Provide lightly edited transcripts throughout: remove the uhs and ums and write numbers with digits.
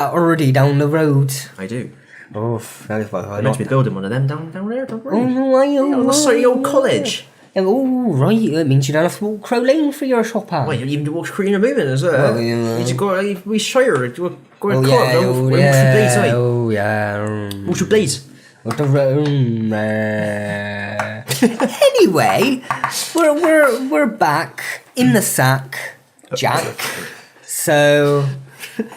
already down the road. I do. Oh, I'm meant to be building one of them down there, don't worry. Oh, the sorry old college. Oh, right, that means you don't have to walk Crow Lane for your shopper. Well, you don't even do walk Queen of Movement as well. Oh, yeah. You just go, we shire, go Oh, to yeah, court, oh, yeah. What's your blades? Anyway, we're back in the sack, Jack. So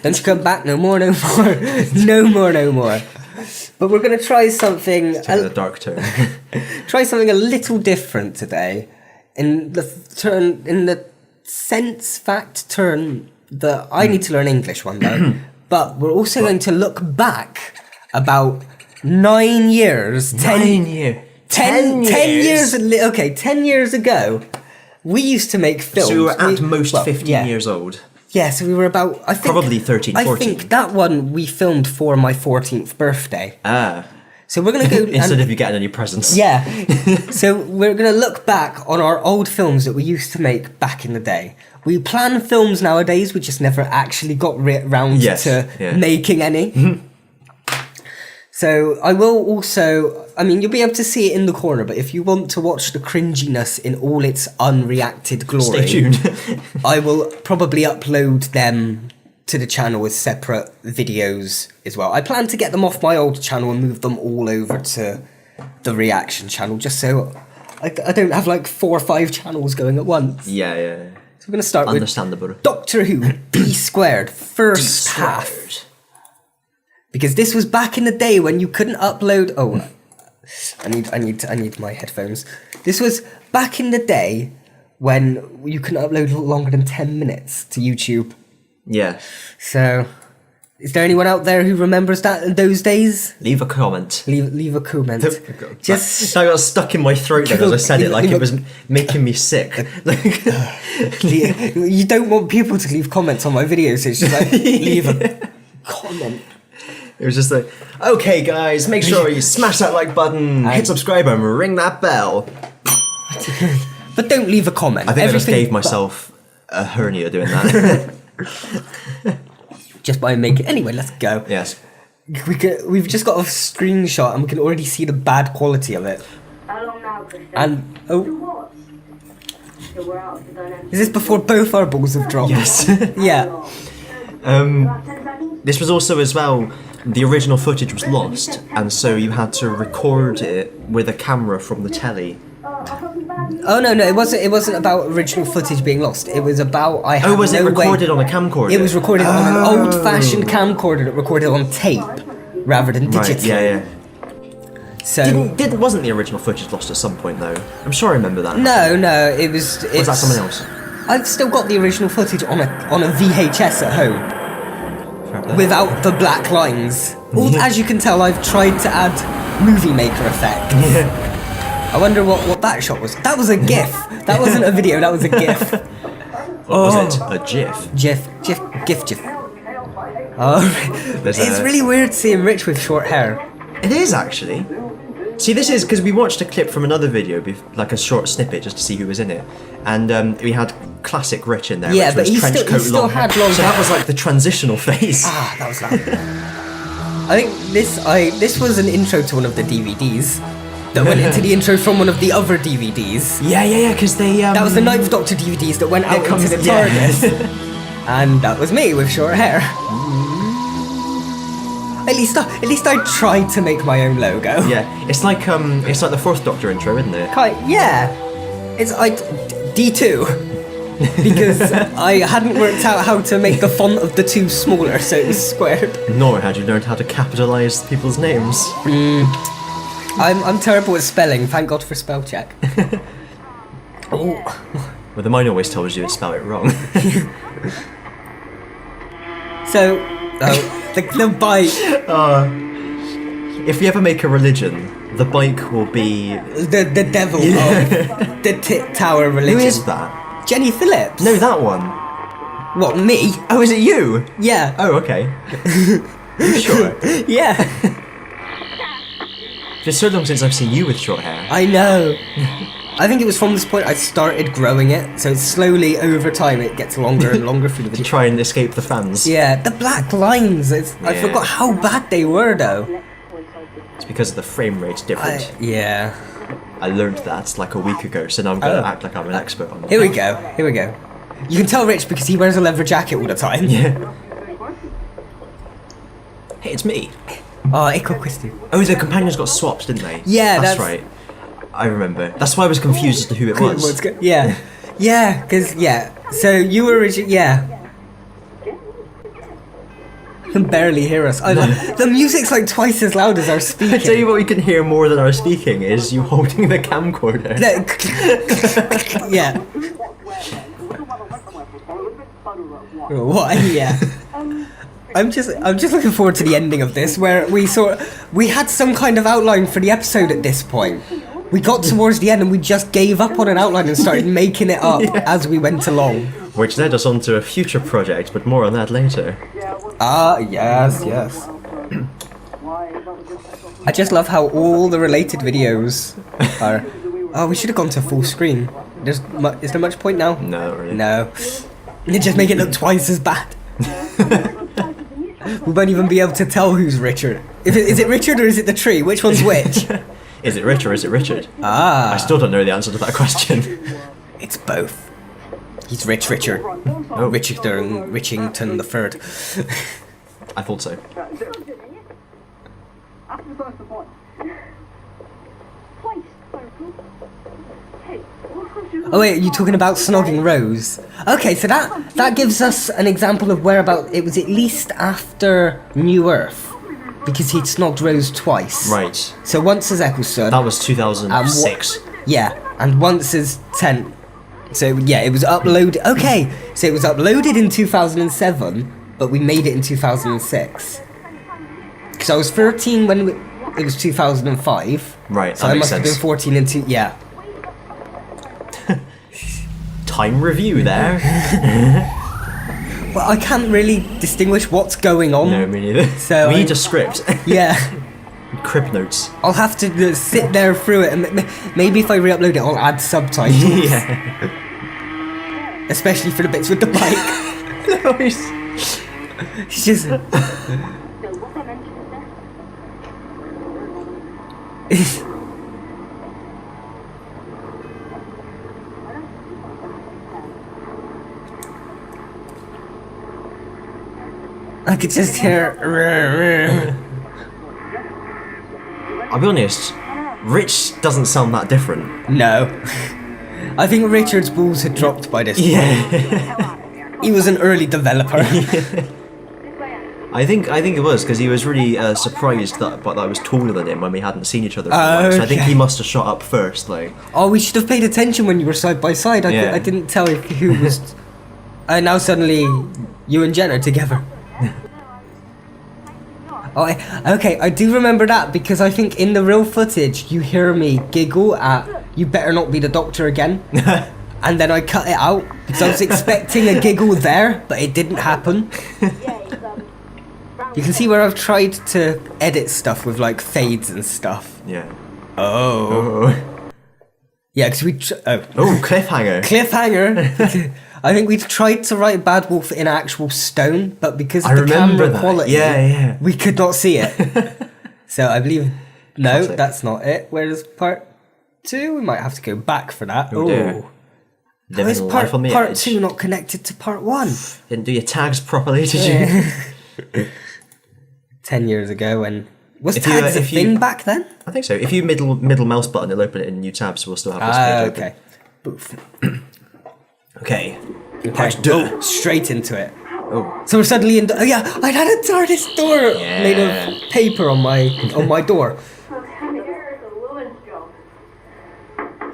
don't you come back no more. No more. But we're gonna try something. A dark turn. Try something a little different today. In the sense fact turn that I need to learn English one day. But we're also going to look back about 9 years. 10 years. 10 years ago, we used to make films. So we were at most 15 years old. Yeah, so we were about, I think... Probably 13, 14. I think that one we filmed for my 14th birthday. Ah. So we're going to go... Instead of you getting any presents. Yeah. So we're going to look back on our old films that we used to make back in the day. We plan films nowadays, we just never actually got round to making any. So I will also... I mean, you'll be able to see it in the corner, but if you want to watch the cringiness in all its unreacted glory... Stay tuned. I will probably upload them to the channel as separate videos as well. I plan to get them off my old channel and move them all over to the reaction channel, just so I don't have like 4 or 5 channels going at once. Yeah. So we're going to start with Doctor Who D squared first half. Because this was back in the day when you couldn't upload... Oh, I need my headphones. This was back in the day when you couldn't upload longer than 10 minutes to YouTube. Yeah. So, is there anyone out there who remembers that in those days? Leave a comment. Leave a comment. Just I got stuck in my throat then as I said it, like it was making me sick. You don't want people to leave comments on my videos, so it's just like, leave a comment. It was just like, okay guys, make sure you smash that like button, hit subscribe and ring that bell. But don't leave a comment. I think I just gave myself a hernia doing that. Just by making... Anyway, let's go. Yes. We've just got a screenshot and we can already see the bad quality of it. How long now, Kristian? And... Oh. So we're out of the dynamic. Is this before both our balls have dropped? Yes. Yeah. This was also as well... The original footage was lost, and so you had to record it with a camera from the telly. Oh no, it wasn't about original footage being lost. It was about was it recorded on a camcorder? It was recorded on an old-fashioned camcorder that recorded on tape rather than digitally. Yeah. So wasn't the original footage lost at some point though? I'm sure I remember that. No, it was. Was that someone else? I've still got the original footage on a VHS at home. Without the black lines. As you can tell, I've tried to add movie maker effects. Yeah. I wonder what that shot was. That was a GIF. That wasn't a video, that was a GIF. Was it? A GIF? GIF. Oh, it's really weird seeing Rich with short hair. It is actually. See, this is because we watched a clip from another video, like a short snippet, just to see who was in it, and we had classic Rich in there. Yeah, which but was trench coat, still had long hair. So that was like the transitional phase. Ah, that was that. I think this was an intro to one of the DVDs that went into the intro from one of the other DVDs. Yeah, because they. That was the Ninth Doctor DVDs that went out into the TARDIS, and that was me with short hair. At least I tried to make my own logo. Yeah, it's like the Fourth Doctor intro, isn't it? Yeah, it's D2 because I hadn't worked out how to make the font of the 2 smaller, so it was squared. Nor had you learned how to capitalize people's names. I'm terrible at spelling. Thank God for spell check. Oh. Well, the mine always tells you to spell it wrong. So, the bike. If we ever make a religion, the bike will be the devil of the Tit Tower religion. Who is that? Jenny Phillips. No, that one. What, me? Oh, is it you? Yeah. Oh, okay. Are you sure? Yeah. It's so long since I've seen you with short hair. I know. I think it was from this point I started growing it, so it's slowly over time it gets longer and longer through the To video. try and escape the fans. Yeah, the black lines. I forgot how bad they were though. It's because of the frame rate's different. Yeah. I learned that like a week ago, so now I'm going to act like I'm an expert on it. Here we go. Here we go. You can tell Rich because he wears a leather jacket all the time. Yeah. Hey, it's me. Oh, Echo Kristian. Oh, the companions got swapped, didn't they? Yeah, that's right. I remember. That's why I was confused as to who it was. Yeah. Yeah, because, so you were originally, You can barely hear us. The music's like twice as loud as our speaking. I tell you what, we can hear more than our speaking is you holding the camcorder. Yeah. What? Yeah. I'm just looking forward to the ending of this, where we had some kind of outline for the episode at this point. We got towards the end and we just gave up on an outline and started making it up as we went along. Which led us on to a future project, but more on that later. Ah, yes. I just love how all the related videos are... Oh, we should have gone to full screen. Is there much point now? No, not really. No. You just make it look twice as bad. We won't even be able to tell who's Richard. Is it Richard or is it the tree? Which one's which? Is it Rich or is it Richard? Ah. I still don't know the answer to that question. It's both. He's Richard. Oh. Richington the Third. I thought so. Oh wait, are you talking about snogging Rose? Okay, so that gives us an example of whereabout it was at least after New Earth, because he'd snogged Rose twice. Right. So once as Eccleston. That was 2006. And once as 10. So yeah, it was uploaded. Okay, so it was uploaded in 2007, but we made it in 2006. Because I was 13 when it was 2005. Right, so that I makes must have sense. been 14 in yeah. Time review there. Well, I can't really distinguish what's going on. No, me neither. So we need a script. Yeah. Crib notes. I'll have to sit there through it, and maybe if I re-upload it, I'll add subtitles. Yeah. Especially for the bits with the bike. No, It's just... I could just hear... I'll be honest, Rich doesn't sound that different. No. I think Richard's balls had dropped by this point. Yeah. He was an early developer. I think it was because he was really surprised that I was taller than him when we hadn't seen each other for a while. So I think he must have shot up first, like. Oh, we should have paid attention when you were side by side. I didn't tell you who was. And now suddenly, you and Jen are together. Oh, okay, I do remember that because I think in the real footage you hear me giggle at "You better not be the doctor again," and then I cut it out because I was expecting a giggle there, but it didn't happen. You can see where I've tried to edit stuff with like fades and stuff. Yeah. Oh. Yeah, because we... cliffhanger. Cliffhanger! I think we tried to write Bad Wolf in actual stone, but because of the camera quality, we could not see it. So I believe... No, Classic. that's not it. Where's part 2? We might have to go back for that. Oh dear. How is part 2 not connected to part 1? Didn't do your tags properly, did you? 10 years ago when... Was tags a thing back then? I think so. If you middle mouse button, it'll open it in new tabs, so we'll still have this page open. Okay. Boof. Okay. Okay. Straight into it. Oh. So we're suddenly in... Oh yeah, I had a TARDIS door made of paper on my door.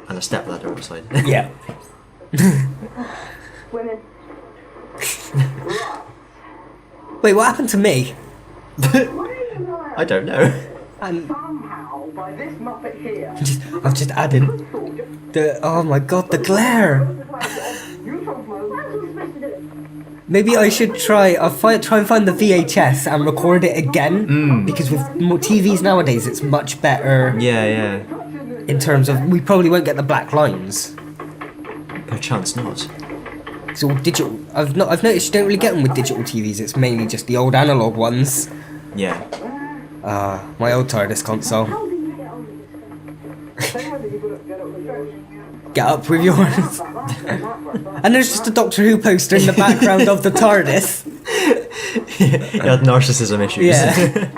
And a stepladder outside. Yeah. Women. Wait, what happened to me? I don't know. And Somehow, by this Muppet here, I've just added the... Oh my god, the glare. you talk about Maybe I should try and find the VHS and record it again. Because with more TVs nowadays, it's much better. Yeah. In terms of, we probably won't get the black lines. Perchance not. It's all digital. I've noticed you don't really get them with digital TVs. It's mainly just the old analog ones. Yeah. My old TARDIS console. Get up with yours. And there's just a Doctor Who poster in the background of the TARDIS. You had narcissism issues. Yeah.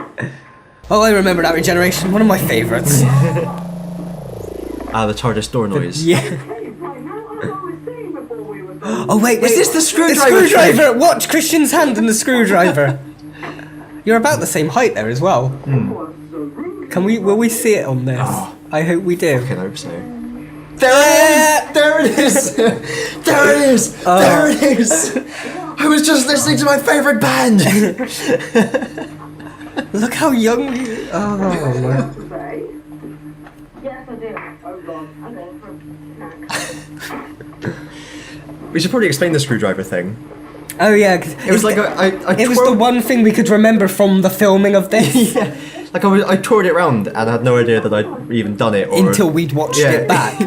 Oh, I remember that Regeneration. One of my favourites. The TARDIS door noise. Yeah. Oh wait, Is this the screwdriver? The screwdriver! Watch Christian's hand in the screwdriver. You're about the same height there as well. Will we see it on this? Oh. I hope we do. I hope so. There it is! There it is! There it is! I was just listening to my favourite band! Look how young you... Oh, man. Yes, I do. Oh, God. I'm going for a snack. We should probably explain the screwdriver thing. Oh yeah, 'cause It was like it was the one thing we could remember from the filming of this. Yeah. Like I toured it around and I had no idea that I'd even done it. Or... Until we'd watched it back.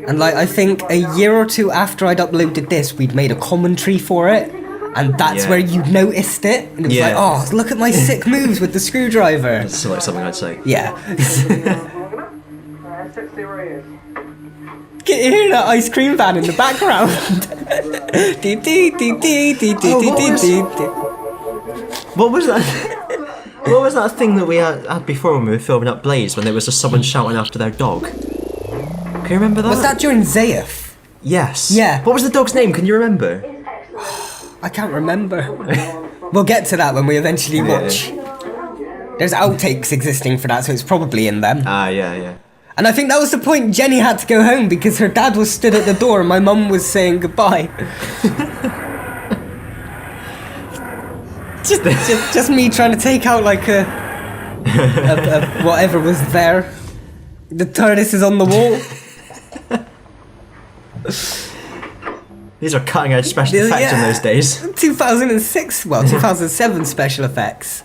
And like, I think a year or two after I'd uploaded this, we'd made a commentary for it. And that's where you noticed it. And it was like, oh, look at my sick moves with the screwdriver. That's like something I'd say. Yeah. 60 radius. Can you hear that ice cream van in the background? What was that? What was that thing that we had before when we were filming up Blaze, when there was just someone shouting after their dog? Can you remember that? Was that during Zaeth? Yes. Yeah. What was the dog's name? Can you remember? I can't remember. We'll get to that when we eventually watch. There's outtakes existing for that, so it's probably in them. Yeah. And I think that was the point Jenny had to go home because her dad was stood at the door and my mum was saying goodbye. just me trying to take out like a whatever was there. The TARDIS is on the wall. These are cutting edge special effects in those days. 2006, well, 2007 special effects.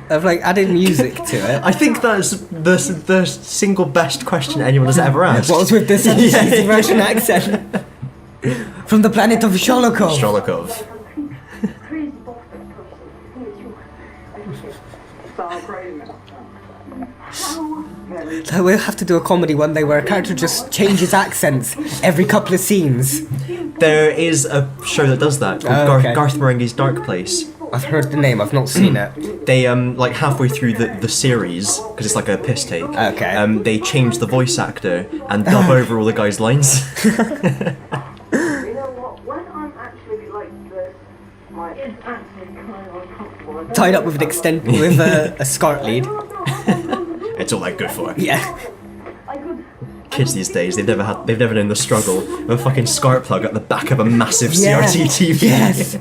Of like adding music to it. I think that's the single best question anyone has ever asked. What was with this Russian accent? From the planet of Sholokov. So we'll have to do a comedy one day where a character just changes accents every couple of scenes. There is a show that does that called Garth Marenghi's Dark Place. I've heard the name, I've not seen it. They like halfway through the series, because it's like a piss take. Okay. They change the voice actor and dub over all the guys' lines. You know what? When I'm actually like this, it's actually kind of uncomfortable. Tied up with an with a SCART lead. It's all they're good for. Yeah. Kids these days, they've never known the struggle of a fucking SCART plug at the back of a massive CRT TV. Yes.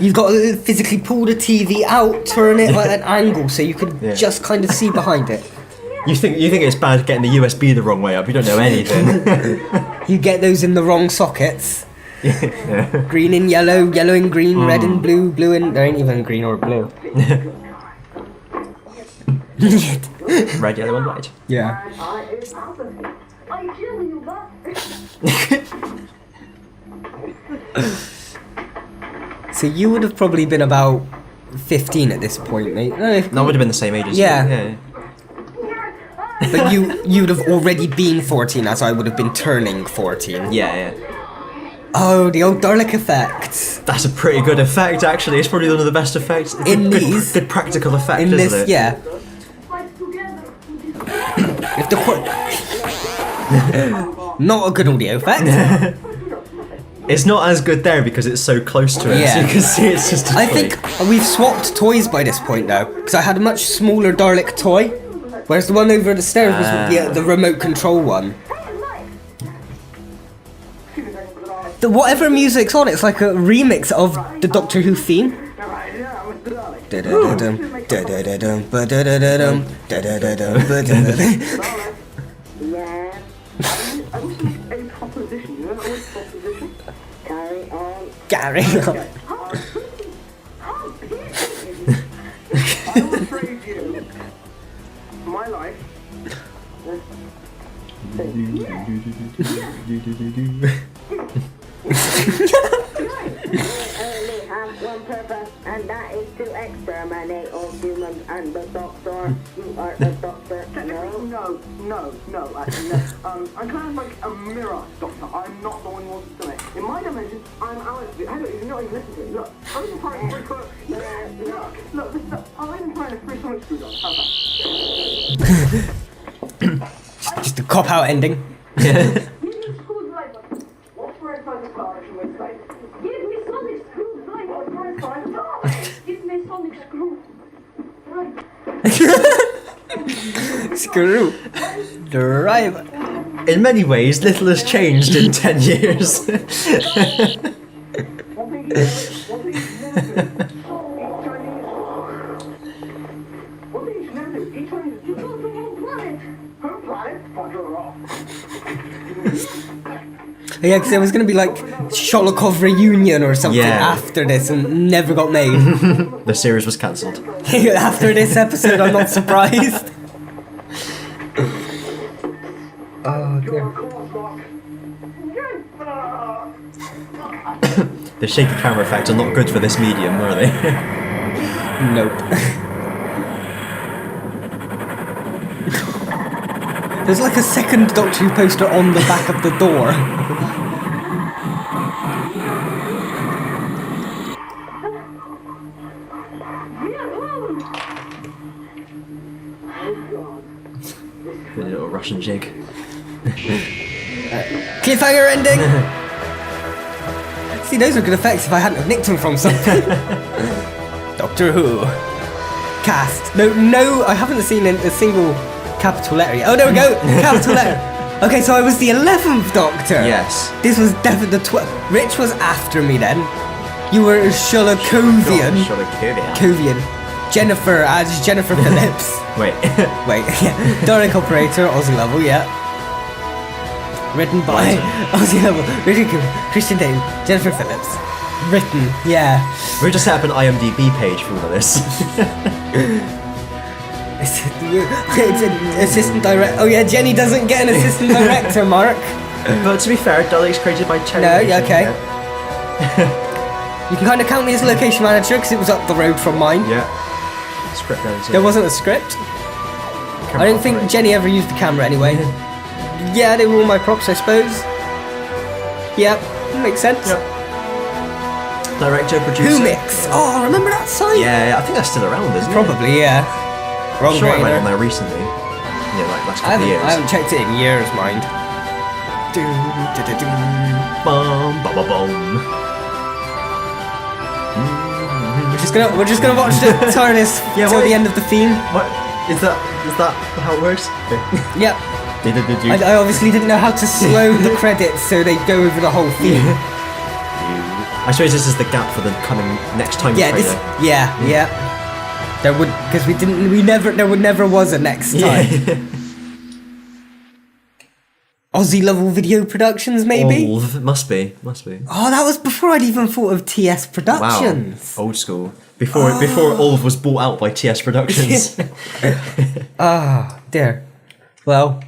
You've got to physically pull the TV out, turn it at an angle so you could just kind of see behind it. You think it's bad getting the USB the wrong way up? You don't know anything. You get those in the wrong sockets. Green and yellow, yellow and green, red and blue, blue and there ain't even green or blue. Red, yellow, and white. Yeah. So you would have probably been about 15 at this point, mate. That would have been the same age as Yeah. you. Yeah. But you'd have already been 14 as I would have been turning 14. Yeah. Oh, the old Dalek effect. That's a pretty good effect, actually. It's probably one of the best effects. It's In a these. good practical effect, In isn't this, it? yeah. If the not a good audio effect. It's not as good there because it's so close to it. Yeah. So you can see it's just a I toy. think we've swapped toys by this point though, because I had a much smaller Dalek toy, whereas the one over the stairs was the remote control one. The whatever music's on, it's like a remix of the Doctor Who theme. Carry on. only have one purpose, and that is to exterminate all humans and the Doctor. You are the Doctor. No, actually, no. I'm kind of like a mirror Doctor. I'm not the one who wants to do it. In my dimension, I'm Alex. Hey, look, you're not even listening to me. Look, I'm even trying to look, this is, I'm even trying to free sonic screw up. How's that? Just a cop-out ending. What's for inside the car if you would say? Give me sonic screw, right? What's for inside the car? Give me sonic screw. Right. Screw. Drive. In many ways, little has changed in 10 years. One thing you never do. One thing you never do. Each Chinese. You go to the wrong planet. Her planet? Fuck her off. Yeah, because there was going to be like Sholokov reunion or something Yeah. after this and never got made. The series was cancelled. After this episode, I'm not surprised. Oh dear. The shaky camera effects are not good for this medium, are they? Nope. There's like a second Doctor Who poster on the back of the door. A little Russian jig. Cliffhanger ending! See, those were good effects if I hadn't have nicked them from something. Doctor Who. Cast. No, I haven't seen a single capital letter yet. Oh, there we go! Capital letter! Okay, so I was the 11th Doctor. Yes. This was definitely the 12th. Rich was after me then. You were Sholokovian. Kovian. Jennifer as Jennifer Phillips. Wait. Wait, yeah. Direct operator, Aussie level, yeah. Written by Aussie level, Richard Cooper, Kristian and I, Jennifer Phillips. Written, yeah. We just set up an IMDb page for all of this. Assistant director. Oh yeah, Jenny doesn't get an assistant director, Mark. But to be fair, Dalek's created by Cherry. No, yeah, okay. You can kind of count me as location manager because it was up the road from mine. Yeah. Script editor. There wasn't a script. Camera I don't think operator. Jenny ever used the camera anyway. Yeah, they were all my props, I suppose. Yep, makes sense. Yep. Director, producer. Who mix? Oh, remember that site? Yeah, I think that's still around, isn't it? Probably, yeah. Wrong I'm sure I went grader. on there recently. Yeah, like last I couple of years. haven't checked it in years, mind. Bum, ba, ba, bum. We're just gonna watch the TARDIS Yeah, till what- the end of the theme. What? Is that how it works? Yep. I obviously didn't know how to slow the credits so they go over the whole theme. I suppose this is the gap for the coming next time Yeah, trailer. yeah. There would, because there never was a next time. Yeah. Aussie level video productions, maybe? Old. Must be. Oh, that was before I'd even thought of TS Productions. Wow. Old school. Before Olv was bought out by TS Productions. Ah, dear. Well,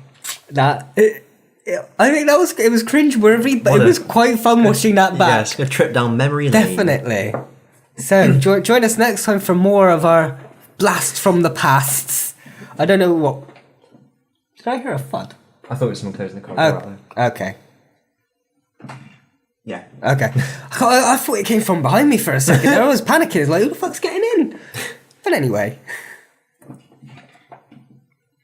I think it was cringeworthy, but What it a- was quite fun watching that back. Yes, a trip down memory lane. Definitely. So, join us next time for more of our blast from the pasts. I don't know what... Did I hear a thud? I thought it was someone closing the car door out there. Okay. Yeah. Okay. I thought it came from behind me for a second. I was panicking. It's like, who the fuck's getting in? But anyway...